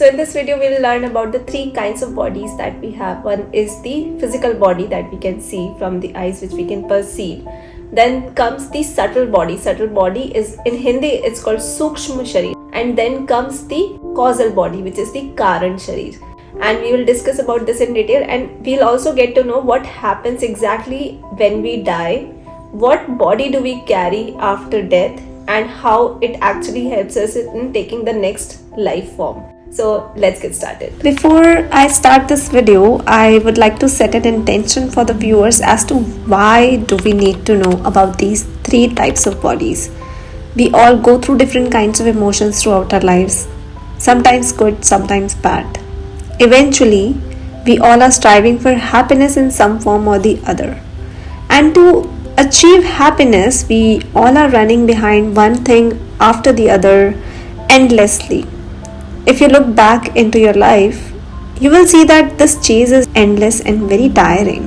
So in this video, we will learn about the three kinds of bodies that we have. One is the physical body that we can see from the eyes, which we can perceive. Then comes the subtle body. Subtle body is, in Hindi, it's called Sukshma Sharir. And then comes the causal body, which is the Karan Sharir. And we will discuss about this in detail, and we'll also get to know what happens exactly when we die, what body do we carry after death, and how it actually helps us in taking the next life form. So let's get started. Before I start this video, I would like to set an intention for the viewers as to why do we need to know about these three types of bodies. We all go through different kinds of emotions throughout our lives, sometimes good, sometimes bad. Eventually, we all are striving for happiness in some form or the other. And to achieve happiness, we all are running behind one thing after the other endlessly. If you look back into your life, you will see that this chase is endless and very tiring.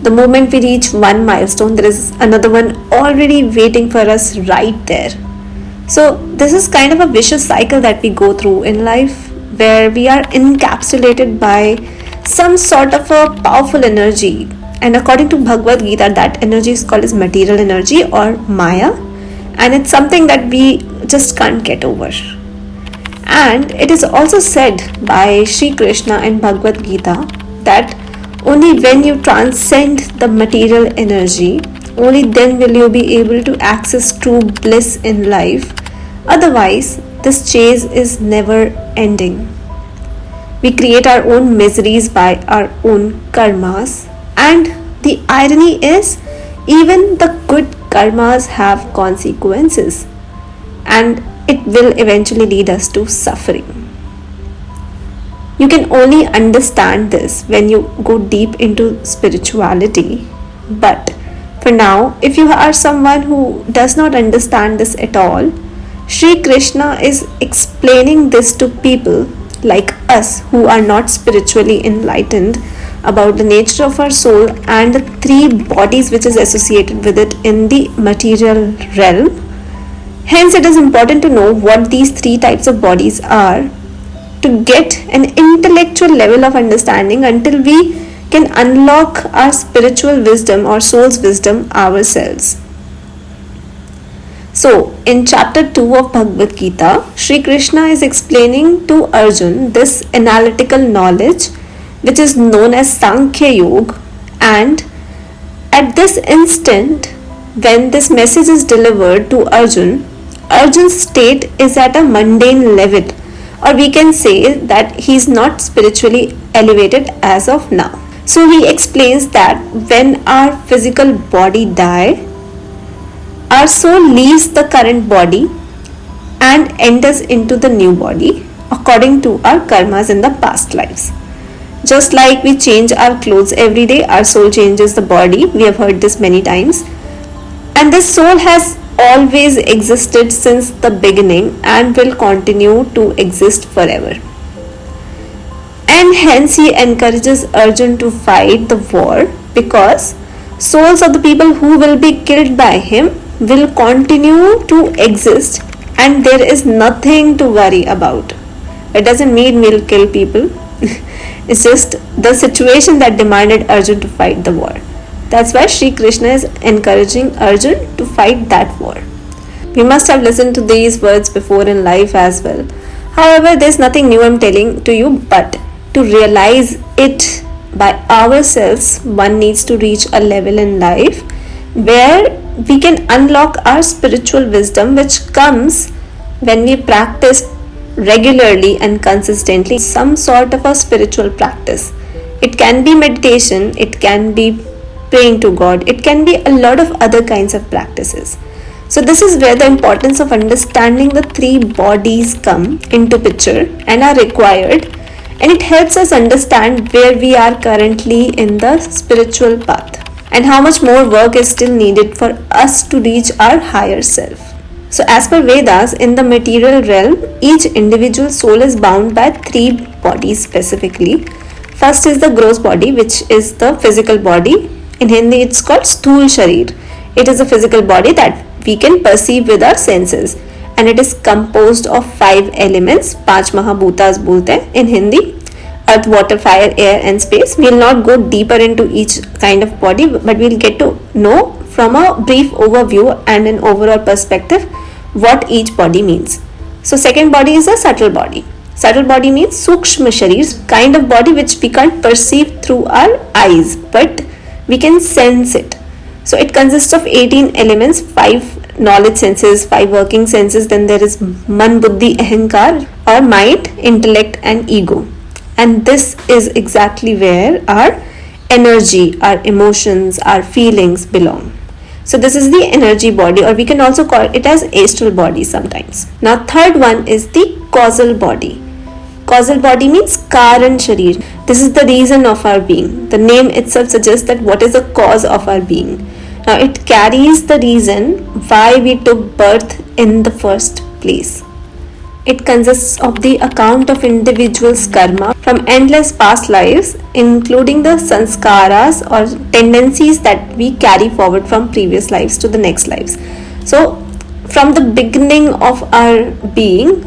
The moment we reach one milestone, there is another one already waiting for us right there. So this is kind of a vicious cycle that we go through in life, where we are encapsulated by some sort of a powerful energy. And according to Bhagavad Gita, that energy is called as material energy or Maya. And it's something that we just can't get over. And it is also said by Sri Krishna in Bhagavad Gita that only when you transcend the material energy, only then will you be able to access true bliss in life. Otherwise, this chase is never ending. We create our own miseries by our own karmas. And the irony is, even the good karmas have consequences. And it will eventually lead us to suffering. You can only understand this when you go deep into spirituality. But for now, if you are someone who does not understand this at all, Sri Krishna is explaining this to people like us who are not spiritually enlightened about the nature of our soul and the three bodies which is associated with it in the material realm. Hence, it is important to know what these three types of bodies are to get an intellectual level of understanding until we can unlock our spiritual wisdom or soul's wisdom ourselves. So, in chapter 2 of Bhagavad Gita, Sri Krishna is explaining to Arjun this analytical knowledge which is known as Sankhya Yoga, and at this instant, when this message is delivered to Arjun, Arjun's state is at a mundane level, or we can say that he is not spiritually elevated as of now. So he explains that when our physical body dies, our soul leaves the current body and enters into the new body according to our karmas in the past lives. Just like we change our clothes every day, our soul changes the body. We have heard this many times. And this soul has always existed since the beginning and will continue to exist forever. And hence he encourages Arjun to fight the war, because souls of the people who will be killed by him will continue to exist, and there is nothing to worry about. It doesn't mean we'll kill people. It's just the situation that demanded Arjun to fight the war. That's why Sri Krishna is encouraging Arjun to fight that war. We must have listened to these words before in life as well. However, there's nothing new I'm telling to you, but to realize it by ourselves, one needs to reach a level in life where we can unlock our spiritual wisdom, which comes when we practice regularly and consistently some sort of a spiritual practice. It can be meditation, it can be praying to God, it can be a lot of other kinds of practices. So this is where the importance of understanding the three bodies come into picture and are required, and it helps us understand where we are currently in the spiritual path and how much more work is still needed for us to reach our higher self. So as per Vedas, in the material realm, each individual soul is bound by three bodies specifically. First is the gross body, which is the physical body. In Hindi, it's called Sthula Sharira. It is a physical body that we can perceive with our senses. and it is composed of 5 elements. 5 Mahabhutas bolte hain in Hindi: earth, water, fire, air and space. We will not go deeper into each kind of body, but we will get to know from a brief overview and an overall perspective what each body means. So second body is a subtle body. Subtle body means Sukshma Sharir, kind of body which we can't perceive through our eyes, but we can sense it. So it consists of 18 elements, 5 knowledge senses, 5 working senses. Then there is Man, Buddhi, Ahankar, or mind, intellect and ego. And this is exactly where our energy, our emotions, our feelings belong. So this is the energy body, or we can also call it as astral body sometimes. Now third one is the causal body. Causal body means Karan Sharir. This is the reason of our being. The name itself suggests that what is the cause of our being. Now it carries the reason why we took birth in the first place. It consists of the account of individual's karma from endless past lives, including the sanskaras or tendencies that we carry forward from previous lives to the next lives. So from the beginning of our being,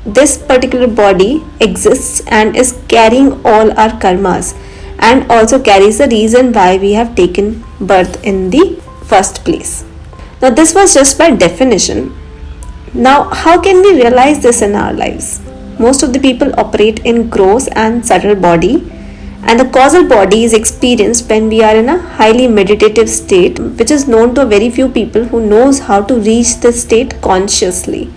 this particular body exists and is carrying all our karmas, and also carries the reason why we have taken birth in the first place. Now this was just by definition. Now how can we realize this in our lives? Most of the people operate in gross and subtle body, and the causal body is experienced when we are in a highly meditative state, which is known to very few people who knows how to reach this state consciously.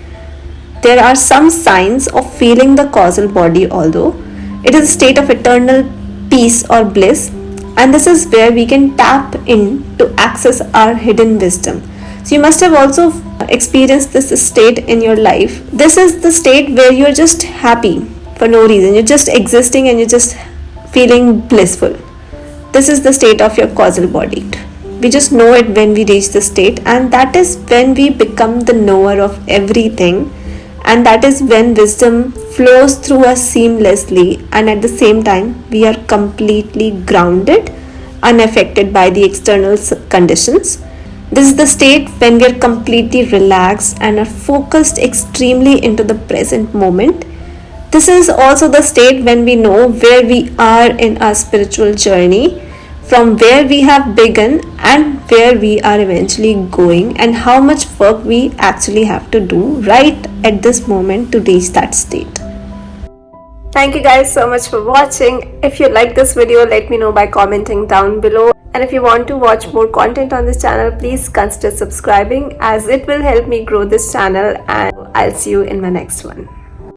There are some signs of feeling the causal body, although it is a state of eternal peace or bliss, and this is where we can tap in to access our hidden wisdom. So you must have also experienced this state in your life. This is the state where you're just happy for no reason. You're just existing and you're just feeling blissful. This is the state of your causal body. We just know it when we reach this state, and that is when we become the knower of everything, and that is when wisdom flows through us seamlessly, and at the same time we are completely grounded, unaffected by the external conditions. This is the state when we are completely relaxed and are focused extremely into the present moment. This is also the state when we know where we are in our spiritual journey, from where we have begun and where we are eventually going, and how much work we actually have to do right at this moment to reach that state. Thank you guys so much for watching. If you like this video, let me know by commenting down below. And if you want to watch more content on this channel, please consider subscribing, as it will help me grow this channel, and I'll see you in my next one.